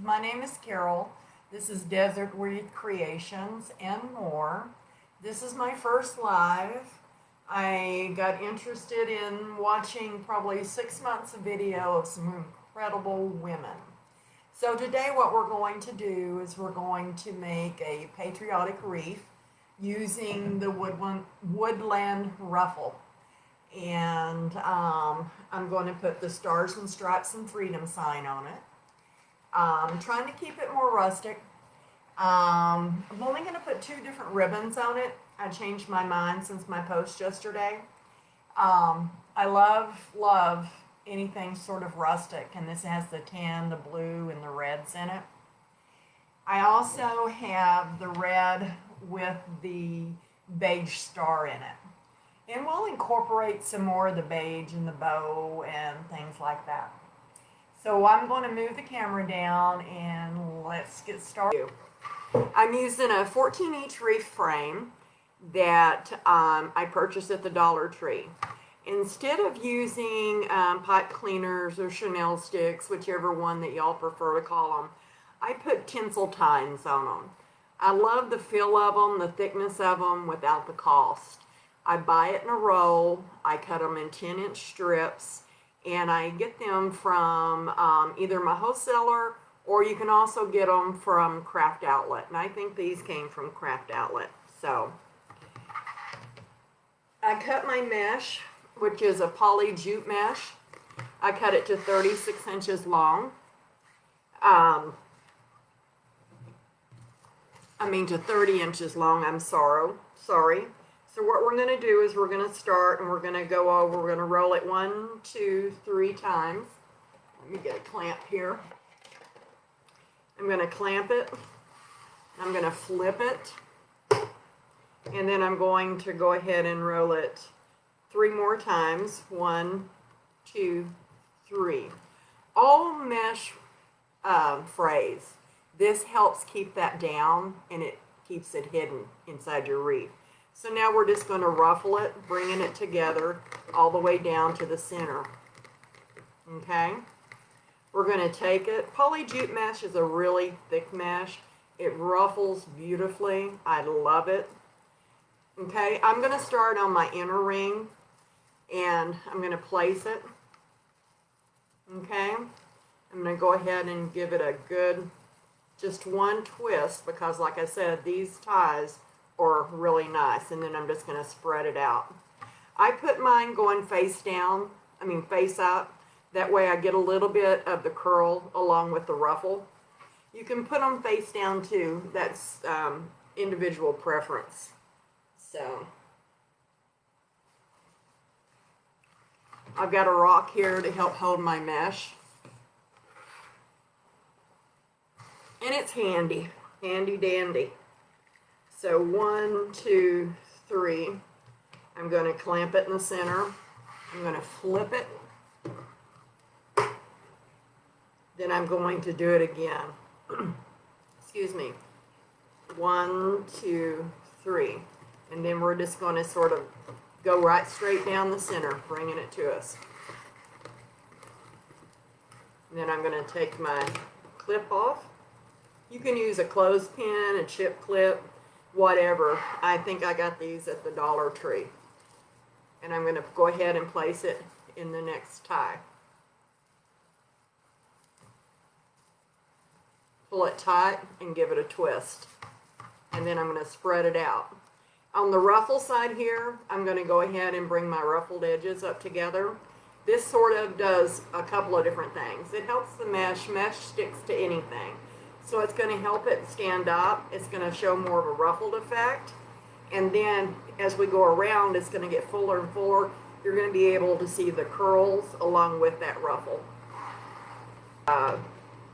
My name is Carol. This is Desert Wreath Creations and more. This is my first live. I got interested in watching probably 6 months of video of some incredible women. So today what we're going to do is we're going to make a patriotic wreath using the Woodland Ruffle. And I'm going to put the Stars and Stripes and Freedom sign on it. I'm trying to keep it more rustic. I'm only going to put 2 different ribbons on it. I changed my mind since my post yesterday. I love anything sort of rustic, and this has the tan, the blue, and the reds in it. I also have the red with the beige star in it. And we'll incorporate some more of the beige in the bow and things like that. So I'm going to move the camera down and let's get started. I'm using a 14-inch wreath frame that I purchased at the Dollar Tree. Instead of using pipe cleaners or Chanel sticks, whichever one that y'all prefer to call them, I put tinsel tines on them. I love the feel of them, the thickness of them without the cost. I buy it in a roll, I cut them in 10-inch strips, and I get them from either my wholesaler or you can also get them from Craft Outlet. And I think these came from Craft Outlet. So I cut my mesh, which is a poly jute mesh. I cut it to 36 inches long. To 30 inches long, I'm sorry. So what we're going to do is we're going to start and we're going to go over, we're going to roll it 1, 2, 3 times. Let me get a clamp here. I'm going to clamp it. I'm going to flip it. And then I'm going to go ahead and roll it 3 more times. 1, 2, 3. All mesh frays. This helps keep that down and it keeps it hidden inside your wreath. So now we're just going to ruffle it, bringing it together all the way down to the center. Okay? We're going to take it. Poly jute mesh is a really thick mesh. It ruffles beautifully. I love it. Okay, I'm going to start on my inner ring and I'm going to place it. Okay? I'm going to go ahead and give it a good, just one twist because like I said, these ties are really nice, and then I'm just going to spread it out. I put mine going face up. That way I get a little bit of the curl along with the ruffle. You can put them face down too. That's individual preference. So I've got a rock here to help hold my mesh. And it's handy dandy. So 1, 2, 3. I'm going to clamp it in the center. I'm going to flip it. Then I'm going to do it again. Excuse me. 1, 2, 3. And then we're just going to sort of go right straight down the center, bringing it to us. And then I'm going to take my clip off. You can use a clothespin, a chip clip, whatever. I think I got these at the Dollar Tree. And I'm going to go ahead and place it in the next tie. Pull it tight and give it a twist. And then I'm going to spread it out. On the ruffle side here, I'm going to go ahead and bring my ruffled edges up together. This sort of does a couple of different things. It helps the mesh. Mesh sticks to anything. So it's going to help it stand up. It's going to show more of a ruffled effect. And then as we go around, it's going to get fuller and fuller. You're going to be able to see the curls along with that ruffle.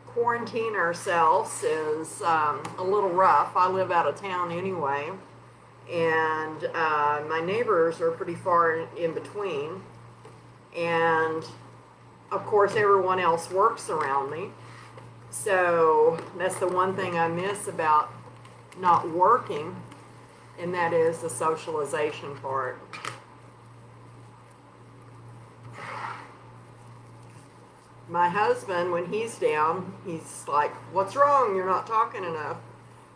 Quarantine ourselves is a little rough. I live out of town anyway. And my neighbors are pretty far in between. And of course everyone else works around me. So that's the one thing I miss about not working, and that is the socialization part. my husband, when he's down, he's like, "What's wrong? You're not talking enough."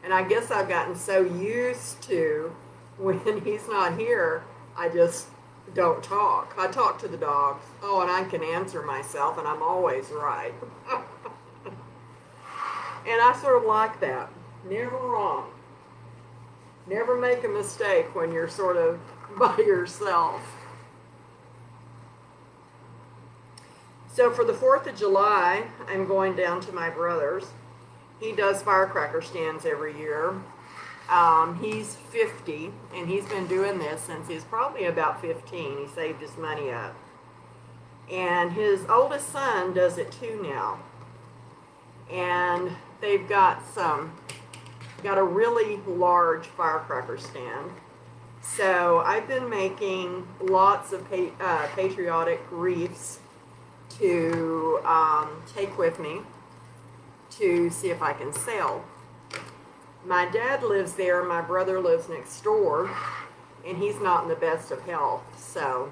And I guess I've gotten so used to when he's not here, I just don't talk. I talk to the dogs. Oh, and I can answer myself, and I'm always right. And I sort of like that. Never wrong. Never make a mistake when you're sort of by yourself. So for the 4th of July, I'm going down to my brother's. He does firecracker stands every year. He's 50, and he's been doing this since he's probably about 15. He saved his money up. And his oldest son does it too now. And they've got a really large firecracker stand. So I've been making lots of patriotic wreaths to take with me to see if I can sell. My dad lives there, my brother lives next door, and he's not in the best of health, so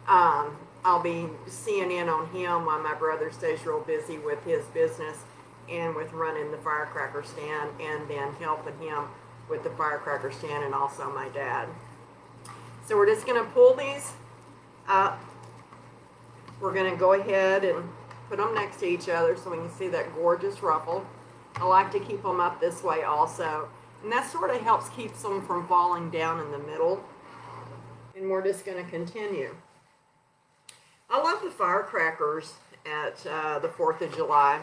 I'll be seeing in on him while my brother stays real busy with his business and with running the firecracker stand, and then helping him with the firecracker stand, and also my dad. So we're just going to pull these up. We're going to go ahead and put them next to each other so we can see that gorgeous ruffle. I like to keep them up this way also, and that sort of helps keep them from falling down in the middle. And we're just going to continue. I love the firecrackers at the 4th of July.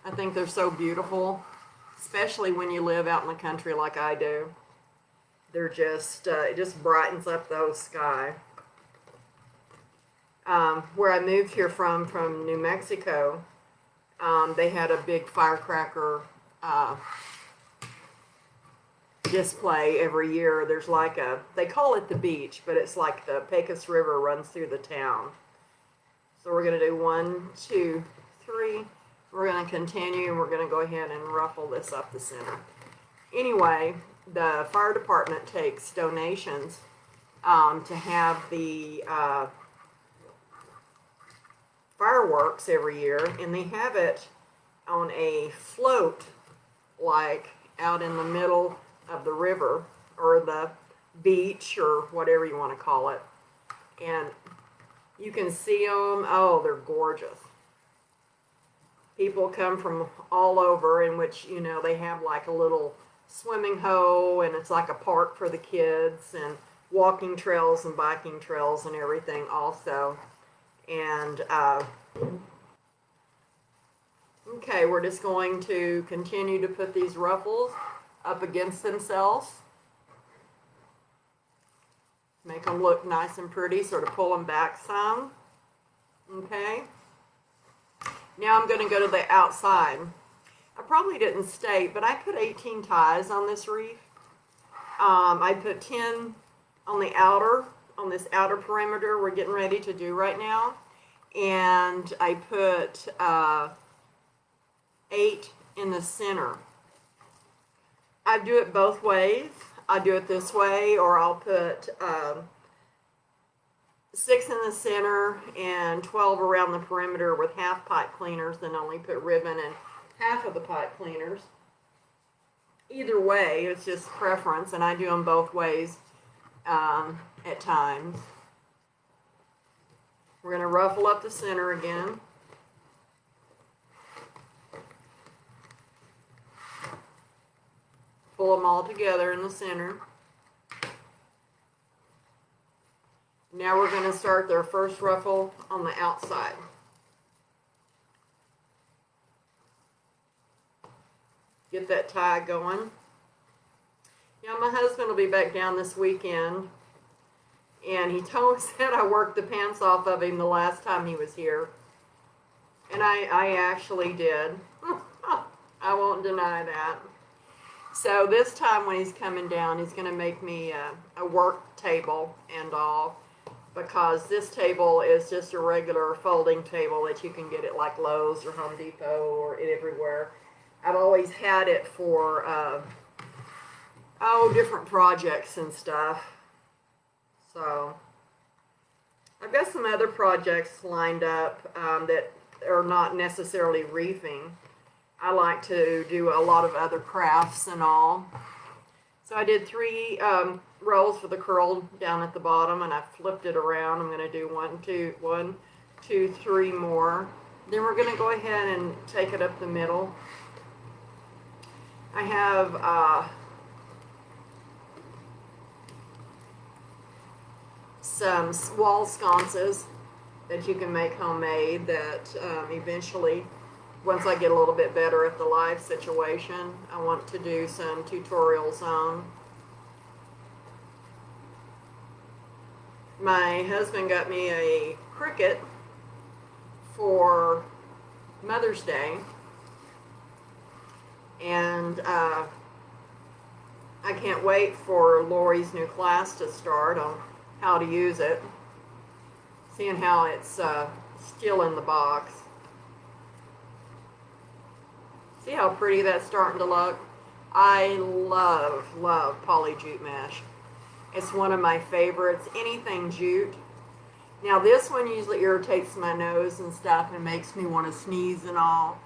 I think they're so beautiful, especially when you live out in the country like I do. They're just, it just brightens up the sky. Where I moved here from New Mexico, they had a big firecracker display every year. There's like they call it the beach, but it's like the Pecos River runs through the town. So we're going to do 1, 2, 3. We're going to continue, and we're going to go ahead and ruffle this up the center. Anyway, the fire department takes donations to have the fireworks every year, and they have it on a float, like out in the middle of the river or the beach or whatever you want to call it. And you can see them. Oh, they're gorgeous. People come from all over, in which, you know, they have like a little swimming hole, and it's like a park for the kids, and walking trails and biking trails and everything also. And okay, we're just going to continue to put these ruffles up against themselves. Make them look nice and pretty, sort of pull them back some. Okay. Now I'm going to go to the outside. I probably didn't state, but I put 18 ties on this wreath. I put 10 on the outer, on this outer perimeter we're getting ready to do right now. And I put 8 in the center. I do it both ways. I do it this way, or I'll put 6 in the center and 12 around the perimeter with half pipe cleaners, then only put ribbon and half of the pipe cleaners. Either way, it's just preference, and I do them both ways at times. We're going to ruffle up the center again. Pull them all together in the center. Now we're going to start their first ruffle on the outside. Get that tie going. Now my husband will be back down this weekend, and he said I worked the pants off of him the last time he was here. And I actually did. I won't deny that. So this time when he's coming down, he's going to make me a work table and all, because this table is just a regular folding table that you can get at like Lowe's or Home Depot or everywhere. I've always had it for different projects and stuff. So I've got some other projects lined up that are not necessarily reefing. I like to do a lot of other crafts and all. So I did 3 rows for the curl down at the bottom, and I flipped it around. I'm going to do 1, 2, 3 more. Then we're going to go ahead and take it up the middle. I have some wall sconces that you can make homemade that eventually, once I get a little bit better at the live situation, I want to do some tutorials on. My husband got me a cricket for Mother's Day, and I can't wait for Lori's new class to start on how to use it, seeing how it's still in the box. See how pretty that's starting to look? I love poly jute mesh. It's one of my favorites, anything jute. Now this one usually irritates my nose and stuff and makes me want to sneeze and all,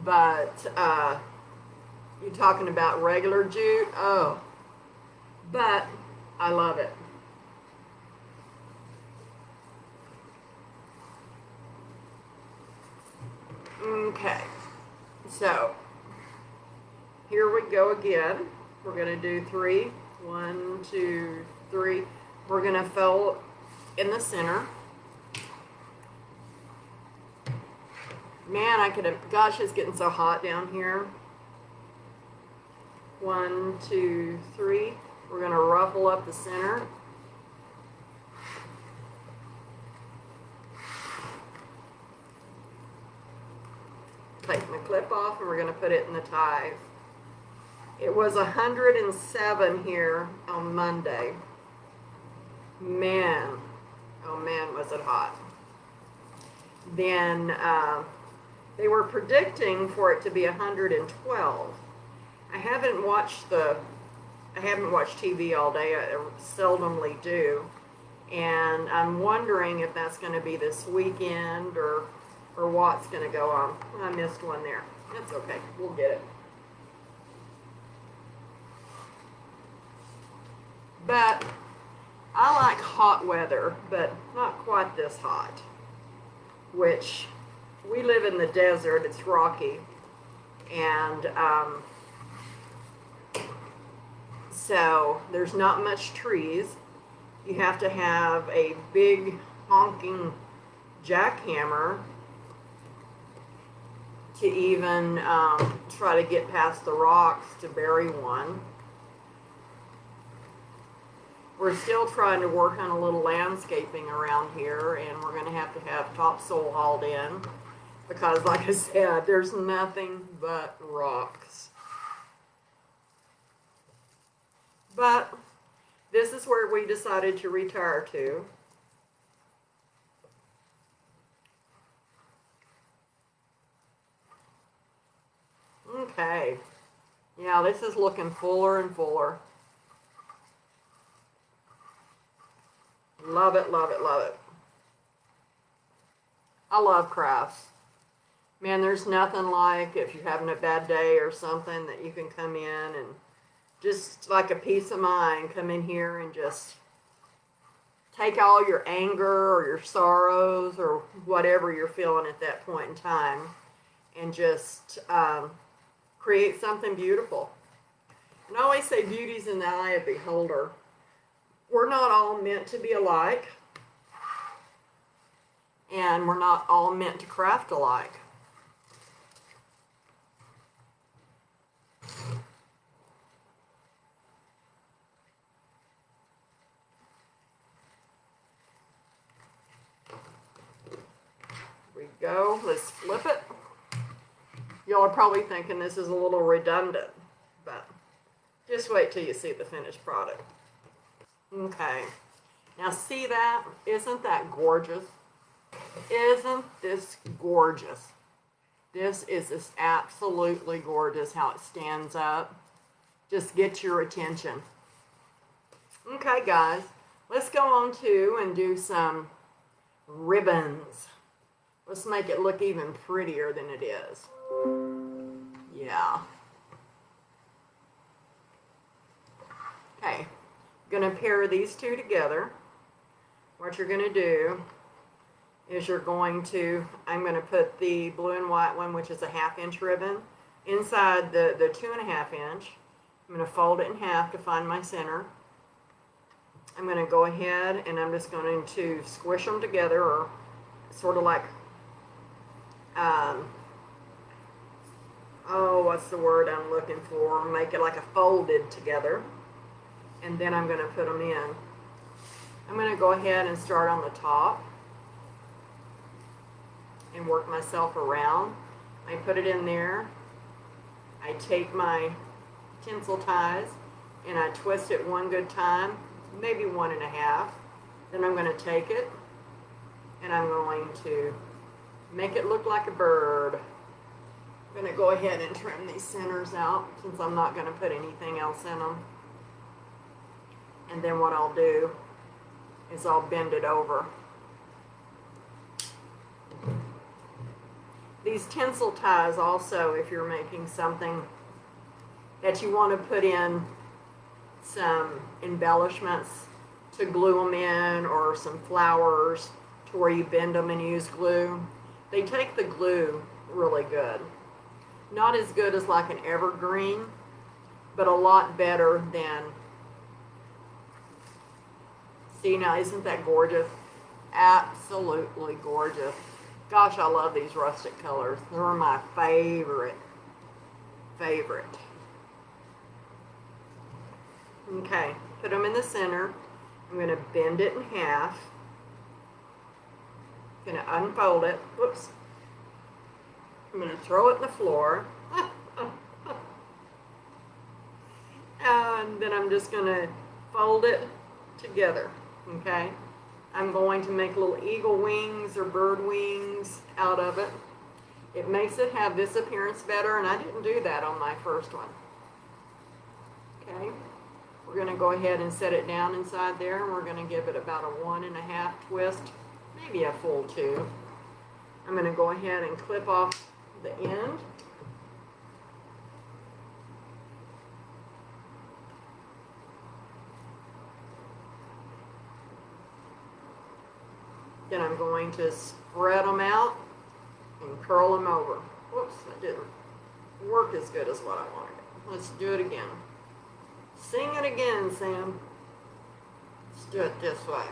but you're talking about regular jute, oh, but I love it. Okay, so here we go again. We're going to do 3. 1, 2, 3. We're going to fold in the center. Man, I could have, gosh, it's getting so hot down here. 1, 2, 3. We're going to ruffle up the center. Take my clip off and we're going to put it in the tie. It was 107 here on Monday. Man, oh man, was it hot. Then they were predicting for it to be 112. I haven't watched TV all day. I seldomly do. And I'm wondering if that's going to be this weekend or what's going to go on. I missed one there. That's okay. We'll get it. But I like hot weather, but not quite this hot. Which, we live in the desert. It's rocky. And so there's not much trees. You have to have a big honking jackhammer to even try to get past the rocks to bury one. We're still trying to work on a little landscaping around here, and we're going to have topsoil hauled in because, like I said, there's nothing but rocks. But this is where we decided to retire to. Okay. Yeah, this is looking fuller and fuller. Love it, love it, love it. I love crafts. Man, there's nothing like if you're having a bad day or something that you can come in and just like a peace of mind, come in here and just take all your anger or your sorrows or whatever you're feeling at that point in time and just create something beautiful. And I always say beauty's in the eye of the beholder. We're not all meant to be alike, and we're not all meant to craft alike. Here we go. Let's flip it. Y'all are probably thinking this is a little redundant, but just wait till you see the finished product. Okay, now see that? Isn't that gorgeous? Isn't this gorgeous? This is just absolutely gorgeous how it stands up. Just get your attention. Okay, guys, let's go on to and do some ribbons. Let's make it look even prettier than it is. Yeah. Okay, gonna pair these two together. What you're gonna do is I'm gonna put the blue and white one, which is a 1/2 inch ribbon, inside the 2.5 inch. I'm gonna fold it in half to find my center. I'm gonna go ahead and I'm just going to squish them together, or sort of like, what's the word I'm looking for? Make it like a folded together. And then I'm gonna put them in. I'm gonna go ahead and start on the top and work myself around. I put it in there. I take my tinsel ties and I twist it one good time, maybe 1.5. Then I'm going to take it and I'm going to make it look like a bird. I'm going to go ahead and trim these centers out since I'm not going to put anything else in them. And then what I'll do is I'll bend it over. These tinsel ties also, if you're making something that you want to put in some embellishments to glue them in, or some flowers to where you bend them and use glue, they take the glue really good. Not as good as like an evergreen, but a lot better than, see now, isn't that gorgeous? Absolutely gorgeous. Gosh, I love these rustic colors. They're my favorite. Okay, put them in the center. I'm going to bend it in half. I'm going to unfold it. Whoops. I'm going to throw it in the floor. And then I'm just going to fold it together. Okay? I'm going to make little eagle wings or bird wings out of it. It makes it have this appearance better, and I didn't do that on my first one. Okay? We're going to go ahead and set it down inside there, and we're going to give it about a 1.5 twist, maybe a full 2. I'm going to go ahead and clip off the end. Then I'm going to spread them out and curl them over. Whoops, that didn't work as good as what I wanted. Let's do it again. Sing it again, Sam. Let's do it this way.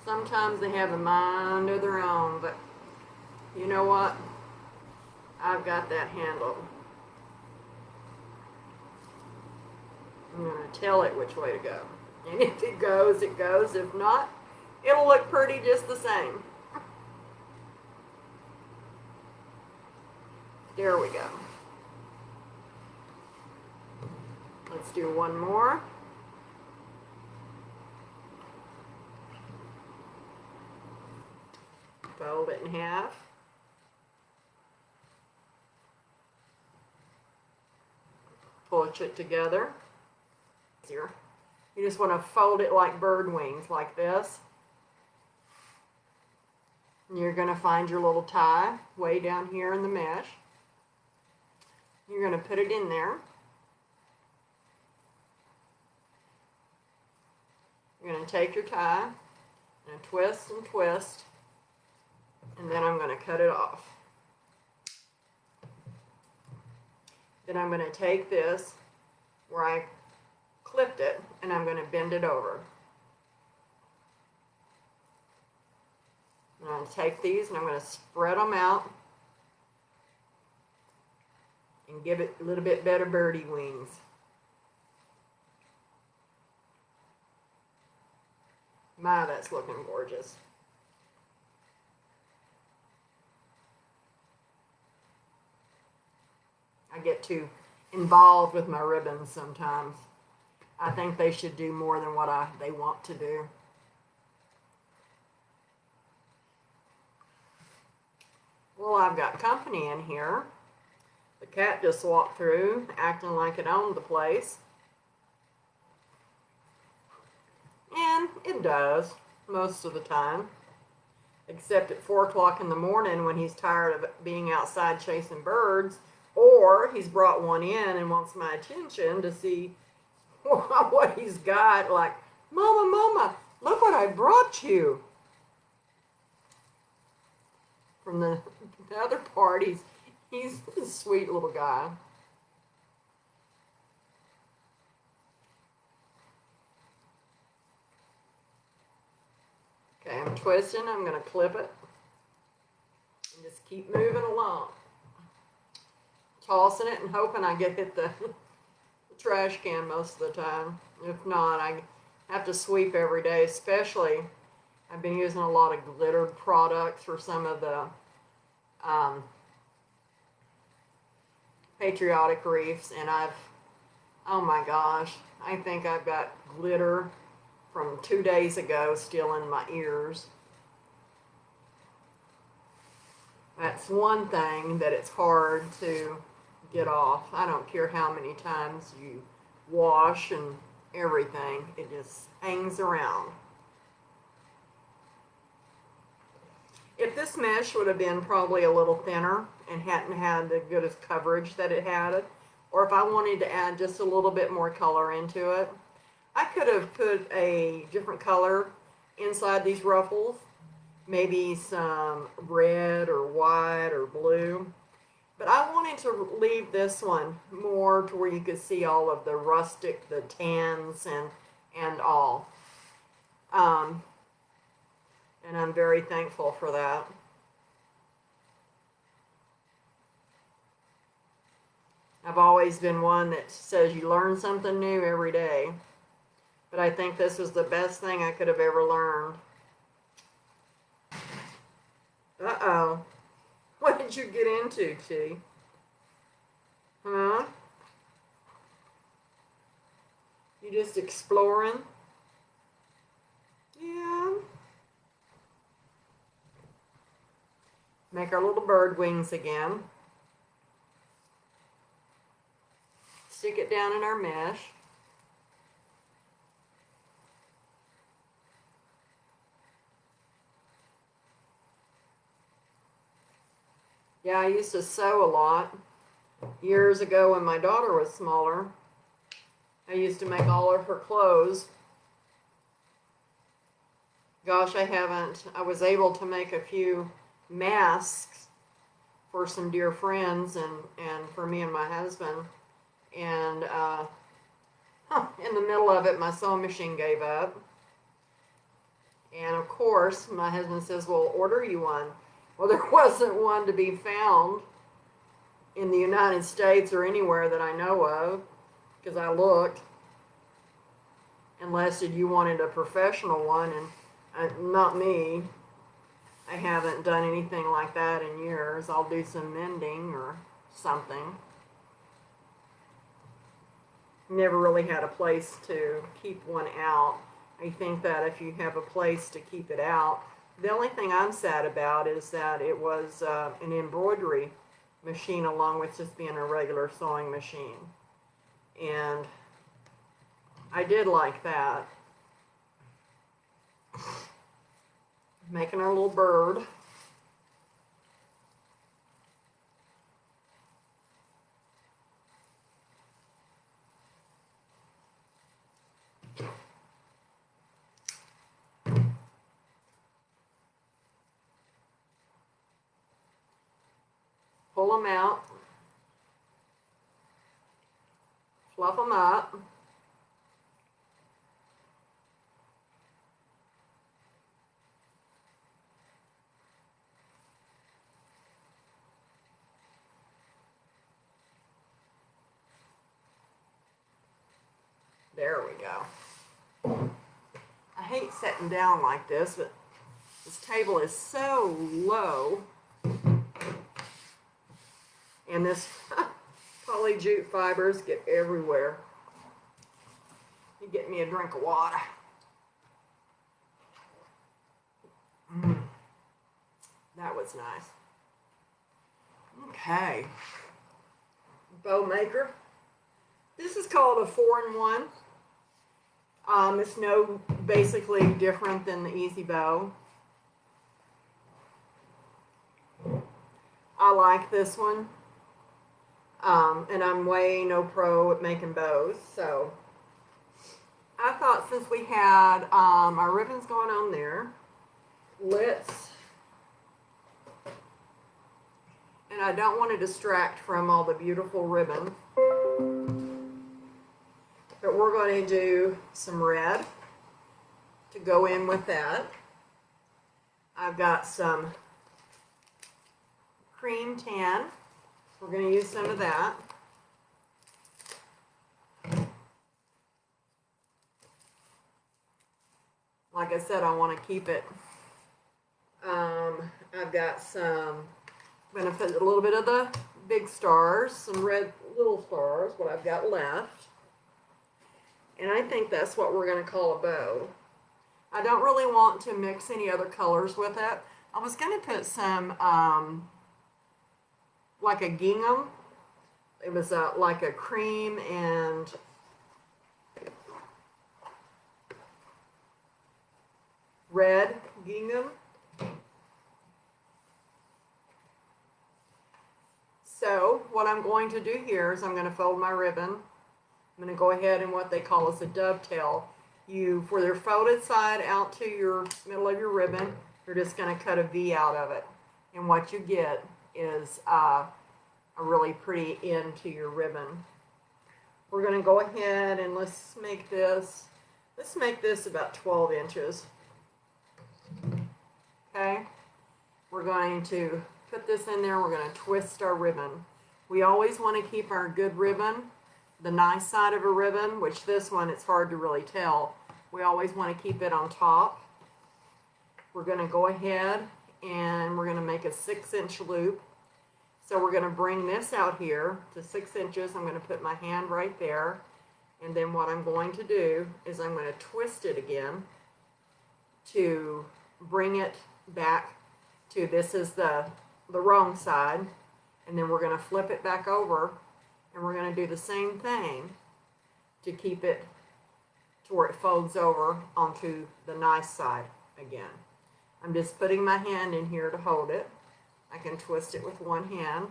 Sometimes they have a mind of their own, but you know what? I've got that handled. I'm going to tell it which way to go. And if it goes, it goes. If not, it'll look pretty just the same. There we go. Let's do one more. Fold it in half. Push it together. Here. You just want to fold it like bird wings, like this. And you're going to find your little tie way down here in the mesh. You're going to put it in there. You're going to take your tie and twist, and then I'm going to cut it off. Then I'm going to take this where I clipped it, and I'm going to bend it over. And I'm going to take these and I'm going to spread them out and give it a little bit better birdie wings. My, that's looking gorgeous. I get too involved with my ribbons sometimes. I think they should do more than what they want to do. Well, I've got company in here. The cat just walked through, acting like it owned the place. And it does. most of the time, except at 4 o'clock in the morning when he's tired of being outside chasing birds, or he's brought one in and wants my attention to see what he's got, like, Mama, Mama, look what I brought you. From the other parties, he's a sweet little guy. Okay, I'm twisting, I'm going to clip it, and just keep moving along. Tossing it and hoping I hit the trash can most of the time. If not, I have to sweep every day, especially I've been using a lot of glittered products for some of the patriotic wreaths, and oh my gosh, I think I've got glitter from 2 days ago still in my ears. That's one thing that it's hard to get off. I don't care how many times you wash and everything, it just hangs around. If this mesh would have been probably a little thinner and hadn't had the good coverage that it had, or if I wanted to add just a little bit more color into it, I could have put a different color inside these ruffles, maybe some red or white or blue. But I wanted to leave this one more to where you could see all of the rustic, the tans and all. And I'm very thankful for that. I've always been one that says you learn something new every day. But I think this was the best thing I could have ever learned. Uh-oh. What did you get into, T? Huh? You just exploring? Yeah. Make our little bird wings again. Stick it down in our mesh. Yeah, I used to sew a lot. Years ago when my daughter was smaller, I used to make all of her clothes. Gosh, I was able to make a few masks for some dear friends and for me and my husband. And in the middle of it, my sewing machine gave up. And of course, my husband says, well, order you one. Well, there wasn't one to be found in the United States or anywhere that I know of, because I looked. Unless you wanted a professional one, and not me. I haven't done anything like that in years. I'll do some mending or something. Never really had a place to keep one out. I think that if you have a place to keep it out, the only thing I'm sad about is that it was an embroidery machine along with just being a regular sewing machine. And I did like that. Making our little bird. Pull them out. Fluff them up. There we go. I hate sitting down like this, but this table is so low. And this poly jute fibers get everywhere. You get me a drink of water. That was nice. Okay. Bow maker. This is called a 4-in-1. It's no basically different than the Easy Bow. I like this one. And I'm way no pro at making bows, so I thought since we had our ribbons going on there, and I don't want to distract from all the beautiful ribbon, but we're going to do some red to go in with that. I've got some cream tan. We're going to use some of that. Like I said, I want to keep it. I've got some, I'm going to put a little bit of the big stars, some red little stars, what I've got left. And I think that's what we're going to call a bow. I don't really want to mix any other colors with it. I was going to put some, like a gingham. It was like a cream and red gingham. So what I'm going to do here is I'm going to fold my ribbon. I'm going to go ahead and what they call is a dovetail. For their folded side out to your middle of your ribbon, you're just going to cut a V out of it. And what you get is a really pretty end to your ribbon. We're going to go ahead and let's make this about 12 inches. Okay, we're going to put this in there. We're going to twist our ribbon. We always want to keep our good ribbon, the nice side of a ribbon, which this one it's hard to really tell. We always want to keep it on top. We're going to go ahead and we're going to make a 6-inch loop. So we're going to bring this out here to 6 inches. I'm going to put my hand right there. And then what I'm going to do is I'm going to twist it again to bring it back to, this is the wrong side. And then we're going to flip it back over. And we're going to do the same thing to keep it to where it folds over onto the nice side again. I'm just putting my hand in here to hold it. I can twist it with one hand,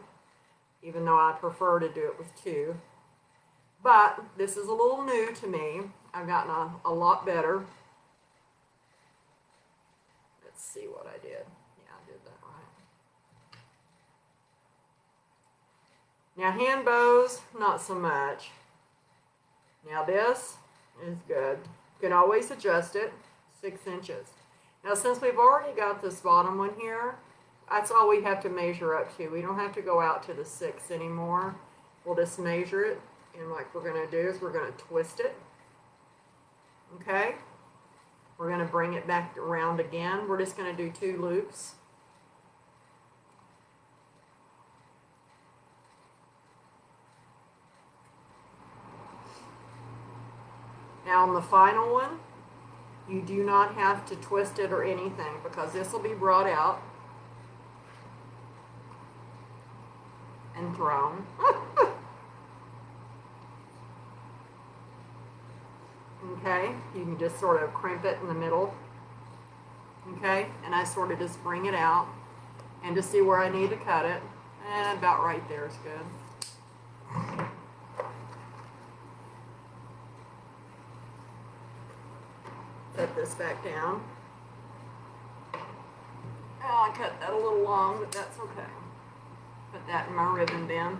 even though I prefer to do it with two. But this is a little new to me. I've gotten a lot better. Let's see what I did. Yeah, I did that right. Now hand bows, not so much. Now this is good. You can always adjust it, 6 inches. Now since we've already got this bottom one here, that's all we have to measure up to. We don't have to go out to the 6 anymore. We'll just measure it, and what we're going to do is we're going to twist it. Okay? We're going to bring it back around again. We're just going to do 2 loops. Now on the final one, you do not have to twist it or anything because this will be brought out and thrown. Okay, you can just sort of crimp it in the middle. Okay, and I sort of just bring it out and to see where I need to cut it. And about right there is good. Set this back down. Oh, I cut that a little long, but that's okay. Put that in my ribbon bin. I'm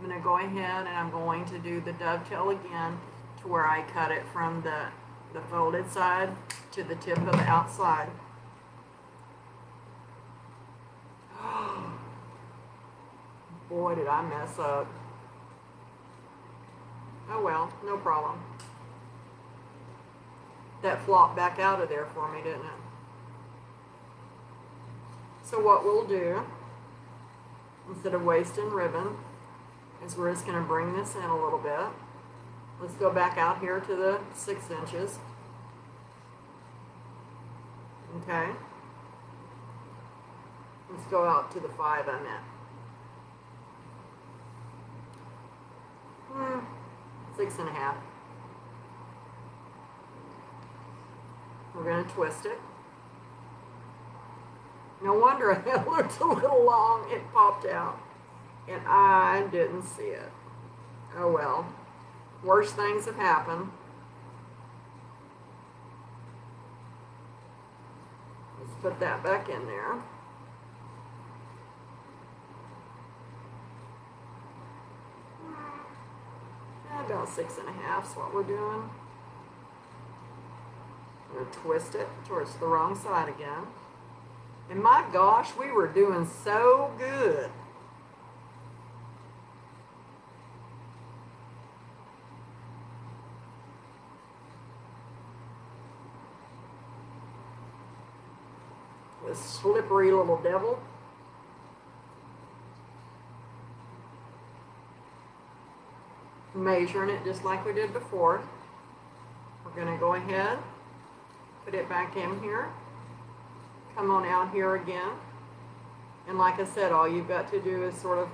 going to go ahead and I'm going to do the dovetail again to where I cut it from the folded side to the tip of the outside. Boy, did I mess up. Oh well, no problem. That flopped back out of there for me, didn't it? So what we'll do, instead of wasting ribbon, is we're just going to bring this in a little bit. Let's go back out here to the 6 inches. Okay. Let's go out to the 5 I meant. 6.5. We're going to twist it. No wonder it looked a little long. It popped out. And I didn't see it. Oh well. Worse things have happened. Let's put that back in there. About 6.5 is what we're doing. I'm going to twist it towards the wrong side again. And my gosh, we were doing so good. This slippery little devil. Measuring it just like we did before. We're going to go ahead, put it back in here, come on out here again, and like I said, all you've got to do is sort of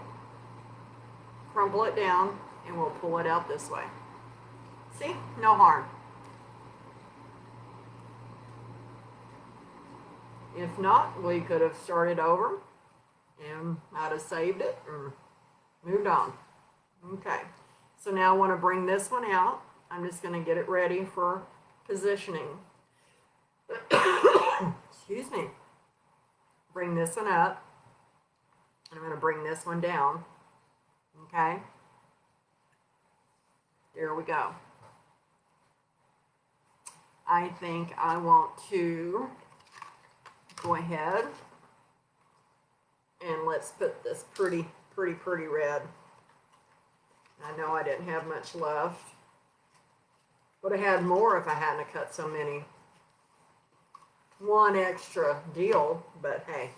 crumple it down and we'll pull it out this way. See? No harm. If not, we could have started over and I'd have saved it and moved on. Okay. So now I want to bring this one out. I'm just going to get it ready for positioning. Excuse me. Bring this one up. And I'm going to bring this one down. Okay. There we go. I think I want to go ahead and let's put this pretty red. I know I didn't have much left. Would have had more if I hadn't cut so many. One extra deal, but hey,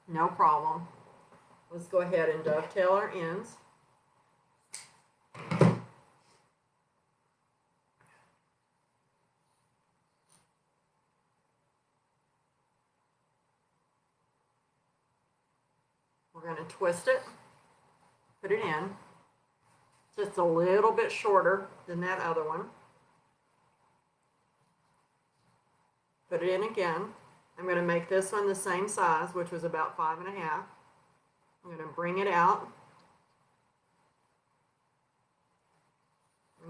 no problem. Let's go ahead and dovetail our ends. We're going to twist it, put it in. Just a little bit shorter than that other one. Put it in again. I'm going to make this one the same size, which was about 5.5. I'm going to bring it out.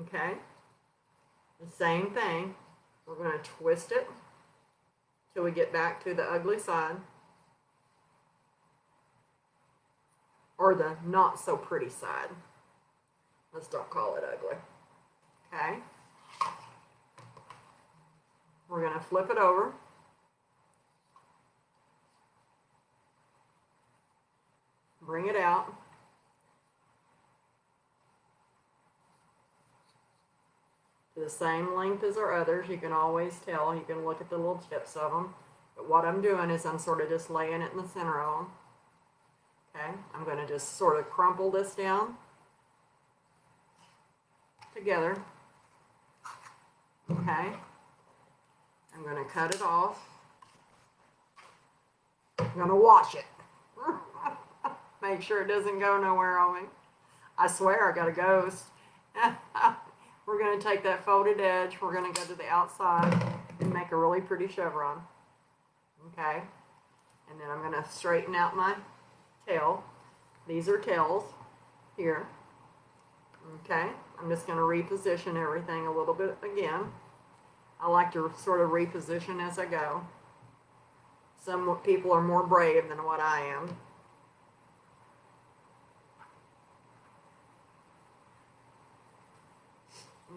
Okay. The same thing. We're going to twist it till we get back to the ugly side. Or the not so pretty side. Let's don't call it ugly. Okay. We're going to flip it over. Bring it out. To the same length as our others. You can always tell. You can look at the little tips of them. But what I'm doing is I'm sort of just laying it in the center of them. Okay. I'm going to just sort of crumple this down together. Okay. I'm going to cut it off. I'm going to wash it. Make sure it doesn't go nowhere on me. I swear I got a ghost. We're going to take that folded edge. We're going to go to the outside and make a really pretty chevron. Okay. And then I'm going to straighten out my tail. These are tails here. Okay. I'm just going to reposition everything a little bit again. I like to sort of reposition as I go. Some people are more brave than what I am.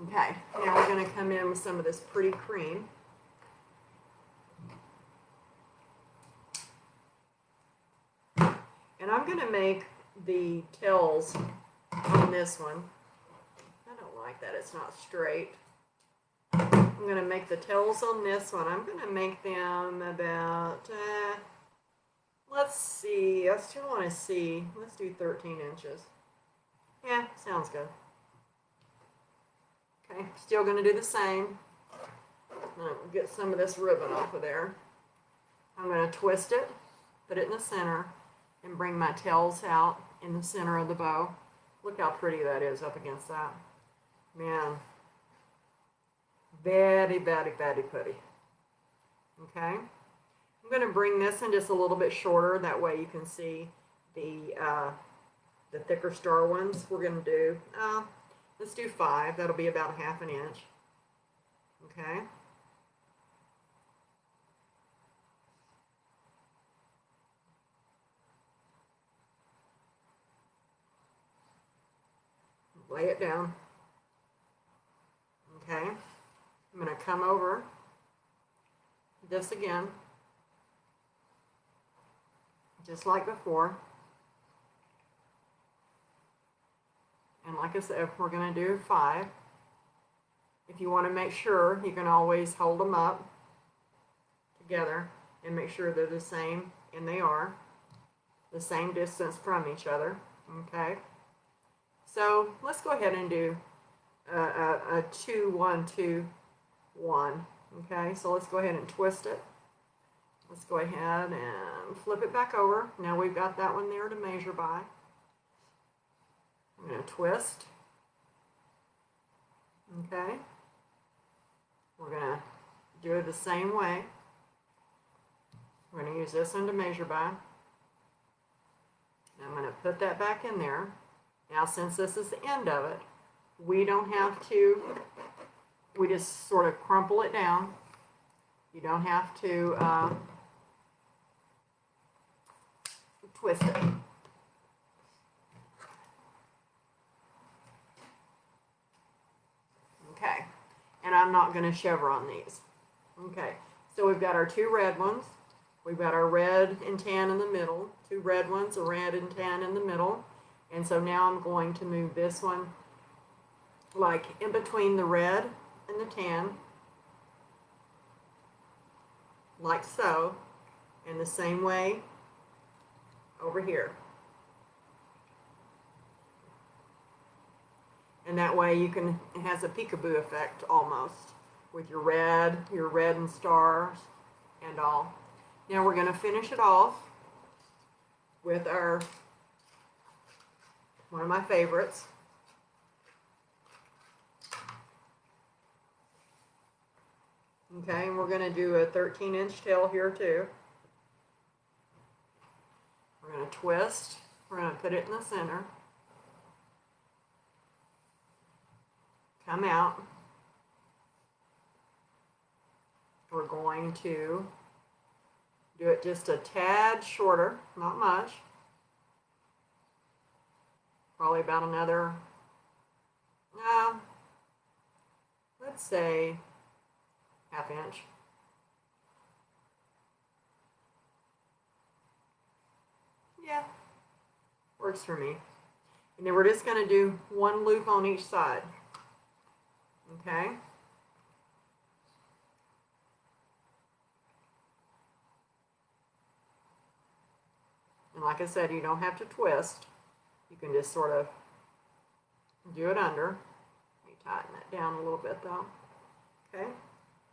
Okay, now we're going to come in with some of this pretty cream. And I'm going to make the tails on this one. I don't like that, it's not straight. I'm going to make the tails on this one. I'm going to make them about, let's see, I still want to see. Let's do 13 inches. Yeah, sounds good. Okay, still going to do the same. I'm going to get some of this ribbon off of there. I'm going to twist it, put it in the center, and bring my tails out in the center of the bow. Look how pretty that is up against that. Man, very, very, very pretty. Okay, I'm going to bring this in just a little bit shorter. That way you can see the thicker star ones. We're going to do, let's do 5. That'll be about 1/2 inch. Okay. Lay it down. Okay. I'm going to come over this again, just like before. And like I said, we're going to do 5. If you want to make sure, you can always hold them up together and make sure they're the same, and they are the same distance from each other. Okay. So let's go ahead and do a 2, 1, 2, 1. Okay, so let's go ahead and twist it. Let's go ahead and flip it back over. Now we've got that one there to measure by. I'm going to twist. Okay. We're going to do it the same way. We're going to use this one to measure by. I'm going to put that back in there. Now, since this is the end of it, we don't have to, we just sort of crumple it down. You don't have to twist it. Okay, and I'm not going to chevron these. Okay, so we've got our 2 red ones. We've got our red and tan in the middle, 2 red ones, a red and tan in the middle. And so now I'm going to move this one like in between the red and the tan, like so, and the same way over here. And that way you can, it has a peekaboo effect almost with your red and stars and all. Now we're going to finish it off with our, one of my favorites. Okay, and we're going to do a 13-inch tail here too. We're going to twist. We're going to put it in the center. Come out. We're going to do it just a tad shorter, not much. Probably about another, let's say 1/2 inch. Yeah, works for me. And then we're just going to do 1 loop on each side. Okay. And like I said, you don't have to twist. You can just sort of do it under. Let me tighten that down a little bit though. Okay.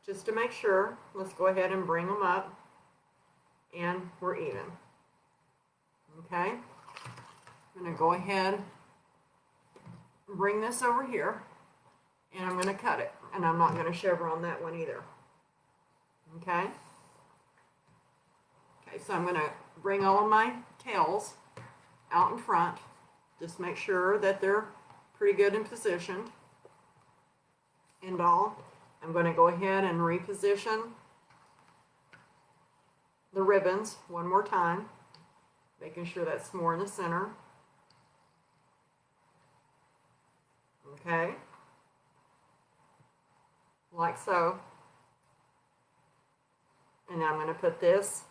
Just to make sure, let's go ahead and bring them up. And we're even. Okay. I'm going to go ahead and bring this over here. And I'm going to cut it. And I'm not going to chevron that one either. Okay. Okay, so I'm going to bring all of my tails out in front. Just make sure that they're pretty good and positioned. And all. I'm going to go ahead and reposition the ribbons one more time. Making sure that's more in the center. Okay. Like so. And now I'm going to put this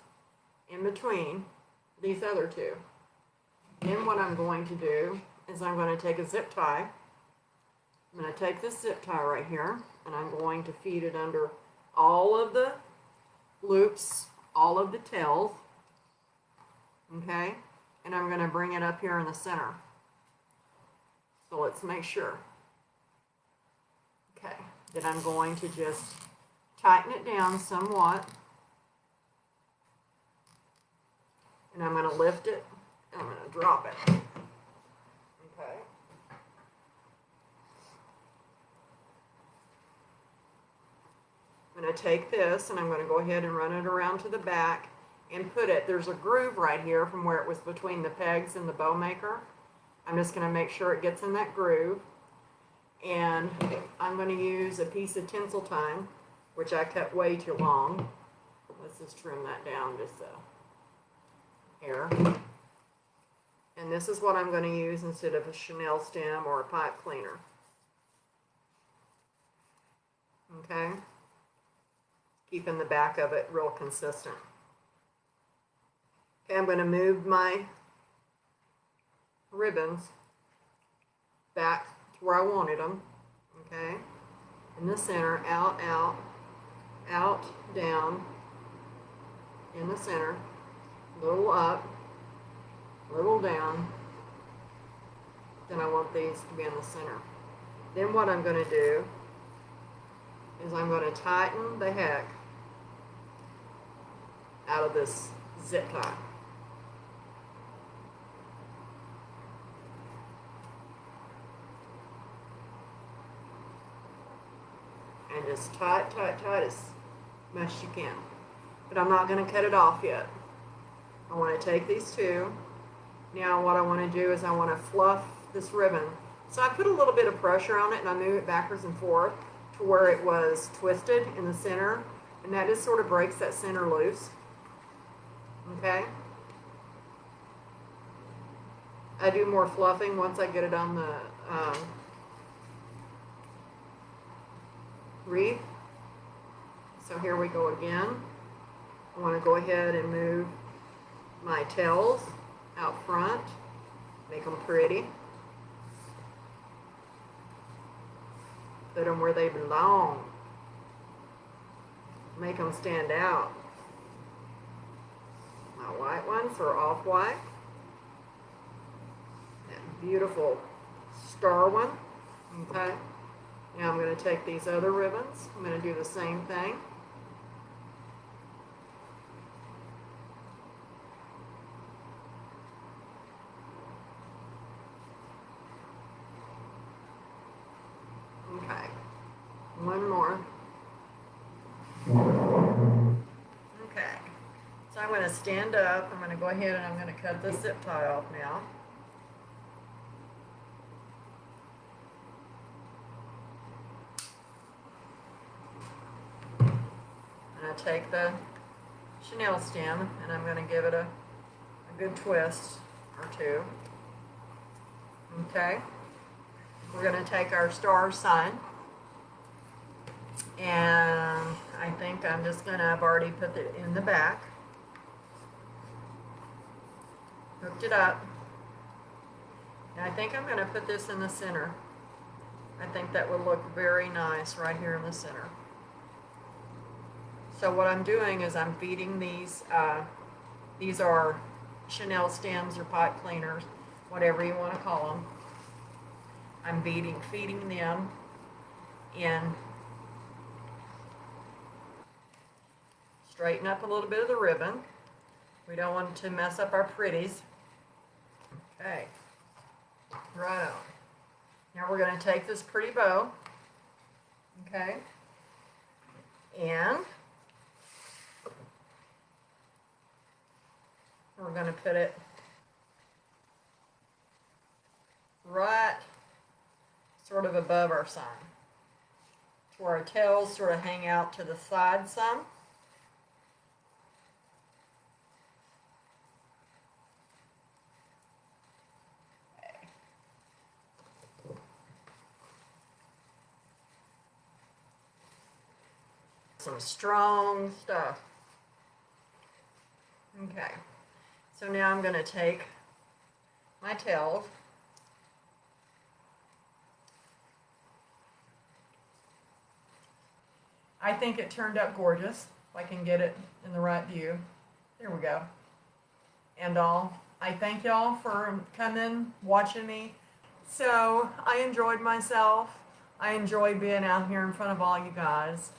in between these other 2. Then what I'm going to do is I'm going to take a zip tie. I'm going to take this zip tie right here and I'm going to feed it under all of the loops, all of the tails. Okay? And I'm going to bring it up here in the center. So let's make sure. Okay. Then I'm going to just tighten it down somewhat. And I'm going to lift it. And I'm going to drop it. Okay. I'm going to take this and I'm going to go ahead and run it around to the back and put it, there's a groove right here from where it was between the pegs and the bow maker. I'm just going to make sure it gets in that groove. And I'm going to use a piece of tinsel time, which I cut way too long. Let's just trim that down just a hair. And this is what I'm going to use instead of a chenille stem or a pipe cleaner. Okay? Keeping the back of it real consistent. Okay, I'm going to move my ribbons back to where I wanted them. Okay? In the center, out, out, out, down, in the center, little up, little down. Then I want these to be in the center. Then what I'm going to do is I'm going to tighten the heck out of this zip tie. And just tight, tight, tight as much as you can. But I'm not going to cut it off yet. I want to take these two. Now what I want to do is I want to fluff this ribbon. So I put a little bit of pressure on it and I move it backwards and forth to where it was twisted in the center. And that just sort of breaks that center loose. Okay? I do more fluffing once I get it on the wreath. So here we go again. I want to go ahead and move my tails out front, make them pretty, put them where they belong, make them stand out. My white ones are off-white, that beautiful star one. Okay, now I'm going to take these other ribbons, I'm going to do the same thing. Okay, one more. Okay, so I'm going to stand up. I'm going to go ahead and I'm going to cut this zip tie off now. And I take the chenille stem and I'm going to give it a good twist or two. Okay. We're going to take our star sign, and I think I'm just going to, I've already put it in the back, hooked it up, and I think I'm going to put this in the center. I think that would look very nice right here in the center. So what I'm doing is I'm feeding these are chenille stems or pipe cleaners, whatever you want to call them. I'm feeding them in. Straighten up a little bit of the ribbon. We don't want to mess up our pretties. Okay, right on. Now we're going to take this pretty bow, okay, and we're going to put it right sort of above our sign, to where our tails sort of hang out to the side some. Okay. Some strong stuff. Okay, so now I'm going to take my tails, I think it turned out gorgeous, if I can get it in the right view. There we go. And all. I thank y'all for coming, watching me. So I enjoyed myself. I enjoy being out here in front of all you guys.